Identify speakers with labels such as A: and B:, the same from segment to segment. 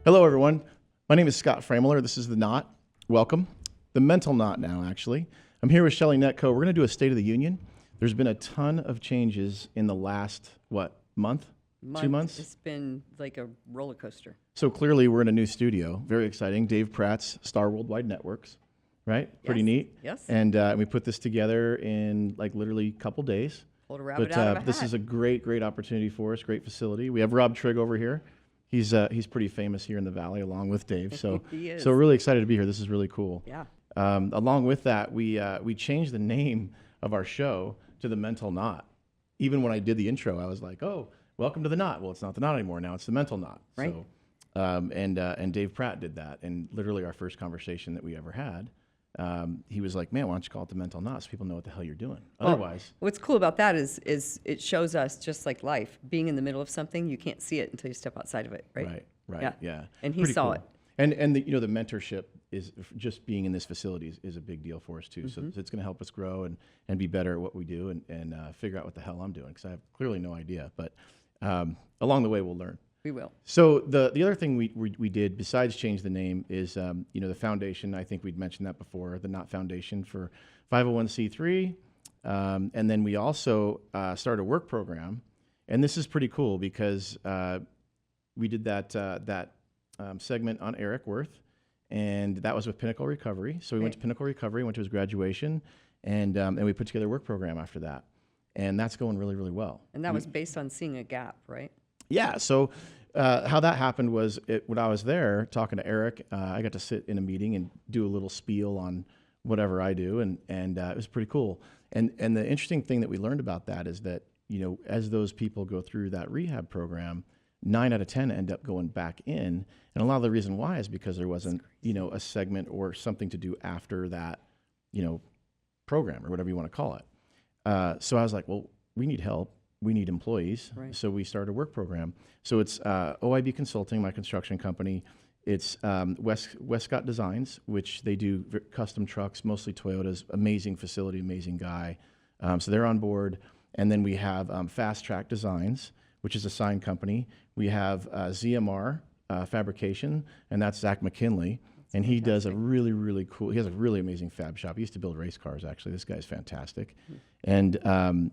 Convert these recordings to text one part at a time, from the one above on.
A: Hello, everyone. My name is Scott Freymuller. This is The Knot. Welcome. The Mental Knot now, actually. I'm here with Shelley Netco. We're going to do a State of the Union. There's been a ton of changes in the last, month? 2 months?
B: It's been like a roller coaster.
A: So clearly we're in a new studio. Very exciting. Dave Pratt's Star Worldwide Networks, right? Pretty
B: Yes.
A: neat.
B: Yes.
A: And we put this together in literally a couple days.
B: Pulled a rabbit out of a hat.
A: This is a great opportunity for us, great facility. We have Rob Trigg over here. He's pretty famous here in the Valley, along with Dave. So
B: He is.
A: So we're really excited to be here. This is really cool.
B: Yeah.
A: Along with that, we changed the name of our show to The Mental Knot. Even when I did the intro, I was like, "Oh, welcome to the Knot." Well, it's not the Knot anymore. Now it's the Mental Knot.
B: Right.
A: So, and Dave Pratt did that. And literally our first conversation that we ever had, he was like, "Man, why don't you call it the Mental Knot so people know what the hell you're doing?" Otherwise,
B: What's cool about that is it shows us, just like life, being in the middle of something, you can't see it until you step outside of it, right?
A: Right, yeah.
B: And he
A: Pretty
B: saw
A: cool.
B: it.
A: And the mentorship is just being in this facility is a big deal for us too.
B: Mm-hmm.
A: So it's going to help us grow and be better at what we do and figure out what the hell I'm doing, because I have clearly no idea. But along the way, we'll learn.
B: We will.
A: So the other thing we did besides change the name is the foundation. I think we'd mentioned that before, the Knot Foundation for 501c3, and then we also started a work program, and this is pretty cool because we did that segment on Eric Worth, and that was with Pinnacle Recovery. So we went to Pinnacle Recovery, went to his graduation, and we put together a work program after that, and that's going really well.
B: And that was based on seeing a gap, right?
A: Yeah. So how that happened was when I was there talking to Eric, I got to sit in a meeting and do a little spiel on whatever I do, and it was pretty cool. And the interesting thing that we learned about that is that as those people go through that rehab program, 9 out of 10 end up going back in, and a lot of the reason why is because there wasn't a segment or something to do after that program or whatever you want to call it. So I was like, well, we need help. We need employees.
B: Right.
A: So we started a work program. So it's OIB Consulting, my construction company. It's Westcott Designs, which they do custom trucks, mostly Toyotas. Amazing facility, amazing guy. So they're on board. And then we have Fast Track Designs, which is a sign company. We have ZMR Fabrication, and that's Zach McKinley. And he does a really cool, he has a really amazing fab shop. He used to build race cars, actually. This guy's fantastic. And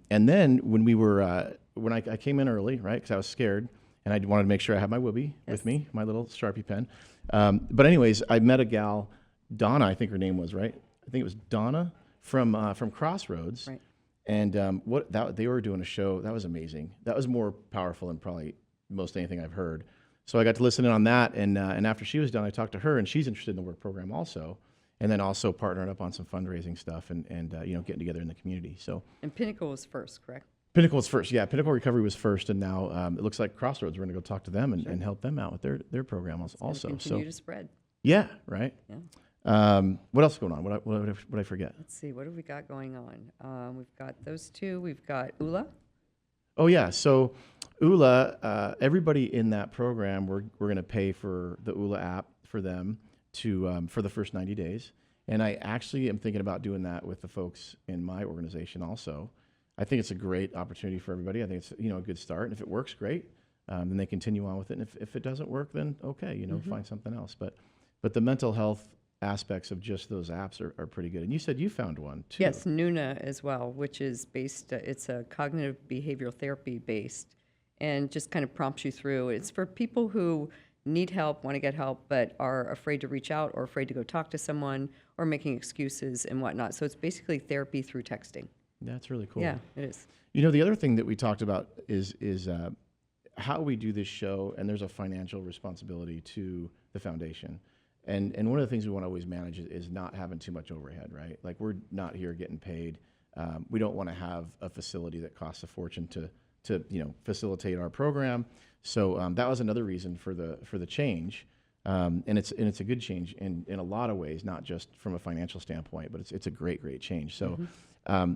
A: then when I came in early, right, because I was scared, and I wanted to make sure I had my Whoopie with me, my little Sharpie pen. But anyways, I met a gal, Donna, I think her name was, right? I think it was Donna from Crossroads.
B: Right.
A: And they were doing a show, that was amazing. That was more powerful than probably most anything I've heard. So I got to listen in on that, and after she was done, I talked to her, and she's interested in the work program also, and then also partnering up on some fundraising stuff and getting together in the community. So
B: And Pinnacle was first, correct?
A: Pinnacle was first, yeah. Pinnacle Recovery was first, and now it looks like Crossroads. We're going to go talk to them and help them out with their program also.
B: Continue to spread.
A: Yeah, right.
B: Yeah.
A: What else is going on? What I forget?
B: Let's see. What have we got going on? We've got those two. We've got ULA.
A: Oh yeah, so ULA, everybody in that program, we're going to pay for the ULA app for them for the first 90 days. And I actually am thinking about doing that with the folks in my organization also. I think it's a great opportunity for everybody. I think it's a good start. And if it works, great. Then they continue on with it. And if it doesn't work, then okay, find something else. But the mental health aspects of just those apps are pretty good. And you said you found one too.
B: Yes, Nuna as well, which is based, it's a cognitive behavioral therapy based, and just kind of prompts you through. It's for people who need help, want to get help, but are afraid to reach out or afraid to go talk to someone or making excuses and whatnot. So it's basically therapy through texting.
A: That's really cool.
B: Yeah, it is.
A: The other thing that we talked about is how we do this show, and there's a financial responsibility to the foundation. And one of the things we want to always manage is not having too much overhead, right? Like, we're not here getting paid. We don't want to have a facility that costs a fortune to facilitate our program. So that was another reason for the change. And it's a good change in a lot of ways, not just from a financial standpoint, but it's a great change. So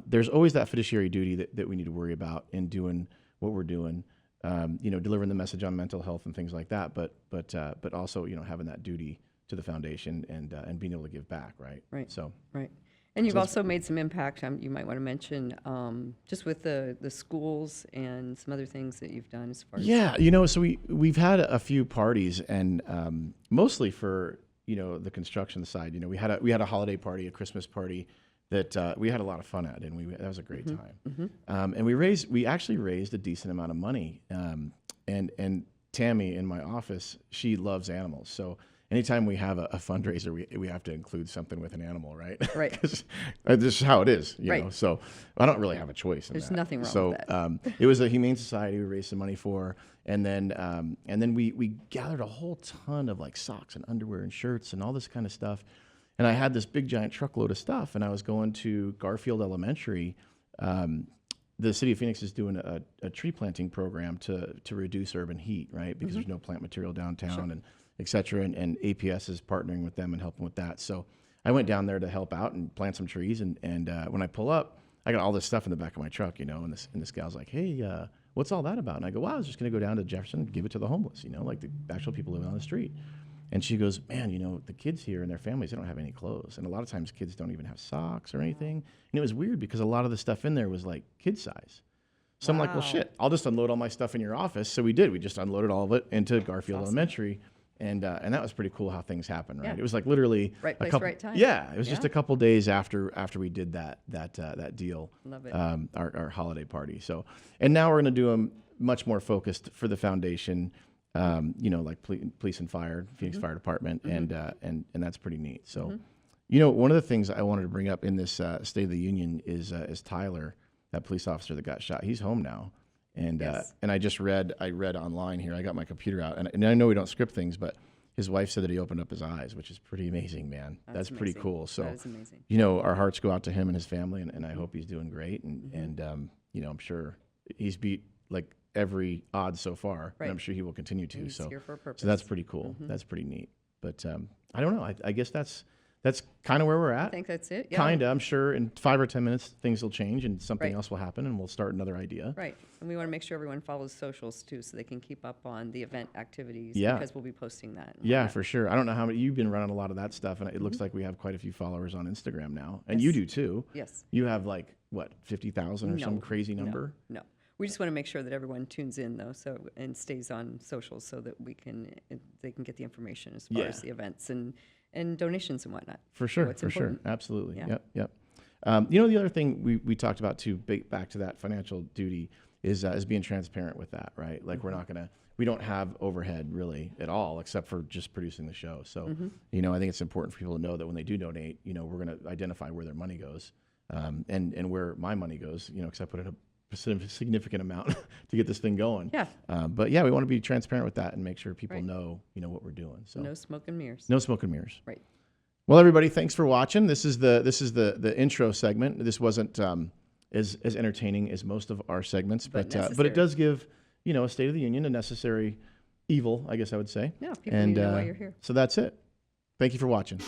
A: there's always that fiduciary duty that we need to worry about in doing what we're doing. Delivering the message on mental health and things like that, but also having that duty to the foundation and being able to give back, right?
B: Right.
A: So
B: right. And you've
A: So
B: also made some impact, you might want to mention, just with the schools and some other things that you've done as far as.
A: yeah, so we've had a few parties, and mostly for the construction side. We had a holiday party, a Christmas party that we had a lot of fun at, and that was a great time. And we actually raised a decent amount of money. And Tammy in my office, she loves animals, so anytime we have a fundraiser, we have to include something with an animal, right?
B: Right.
A: 'Cause this is how it is,
B: Right.
A: So I don't really have a choice in
B: There's
A: that.
B: nothing wrong
A: so,
B: with that.
A: It was a humane society we raised some money for, and then we gathered a whole ton of like socks and underwear and shirts and all this kind of stuff. And I had this big giant truckload of stuff, and I was going to Garfield Elementary. The city of Phoenix is doing a tree planting program to reduce urban heat, right? Because there's no plant material downtown, and et cetera. And APS is partnering with them and helping with that. So I went down there to help out and plant some trees. And when I pull up, I got all this stuff in the back of my truck, and this gal's like, hey, what's all that about? And I go, wow, I was just going to go down to Jefferson and give it to the homeless, like the actual people living on the street. And she goes, man, the kids here and their families, they don't have any clothes. And a lot of times kids don't even have socks or anything. And it was weird because a lot of the stuff in there was like kid size. So I'm like, well, shit, I'll just unload all my stuff in your office. So we did. We just unloaded all of it into Garfield Elementary. And that was pretty cool how things happen, right?
B: Yeah.
A: It was like literally
B: Right place, right time.
A: Yeah, it was just a couple days after we did that deal.
B: Love it.
A: Our holiday party. So, and now we're going to do them much more focused for the foundation. Like police and fire, Phoenix Fire Department, and that's pretty neat. So, one of the things I wanted to bring up in this State of the Union is Tyler, that police officer that got shot. He's home now. And
B: Yes.
A: and I read online here. I got my computer out, and I know we don't script things, but his wife said that he opened up his eyes, which is pretty amazing, man. That's pretty
B: amazing.
A: cool. So,
B: That is amazing.
A: our hearts go out to him and his family, and I hope he's doing great. And I'm sure he's beat like every odds so far,
B: Right.
A: and I'm sure he will continue to.
B: He's
A: So,
B: here for a purpose.
A: so that's pretty cool. That's pretty neat. But I don't know. I guess that's kind of where we're at.
B: I think that's it. Yeah.
A: Kinda. I'm sure in 5 or 10 minutes things will change and something
B: Right.
A: else will happen, and we'll start another idea.
B: Right. And we want to make sure everyone follows socials too, so they can keep up on the event activities.
A: Yeah.
B: Because we'll be posting that. and
A: Yeah,
B: whatnot.
A: for sure. I don't know how many you've been running a lot of that stuff, and it looks like we have quite a few followers on Instagram now, and you
B: Yes.
A: do too.
B: Yes.
A: You have like what 50,000 or some
B: No,
A: crazy number.
B: No. We just want to make sure that everyone tunes in though, and stays on socials so that they can get the information as far
A: Yeah.
B: as the events and donations and whatnot.
A: For sure,
B: what's
A: for sure,
B: important.
A: absolutely.
B: Yeah.
A: Yep. The other thing we talked about too, back to that financial duty, is being transparent with that, right? Like we don't have overhead really at all, except for just producing the show. So, I think it's important for people to know that when they do donate, we're going to identify where their money goes, and where my money goes, because I put in a significant amount to get this thing going.
B: Yeah.
A: But yeah, we want to be transparent with that and make sure people
B: Right.
A: know, what we're doing. So
B: No smoke and mirrors.
A: no smoke and mirrors.
B: Right.
A: Well, everybody, thanks for watching. This is the intro segment. This wasn't as entertaining as most of our segments, but it
B: necessary.
A: does give a State of the Union, a necessary evil, I guess I would say.
B: Yeah, people
A: and
B: need to know why you're here.
A: So that's it. Thank you for watching.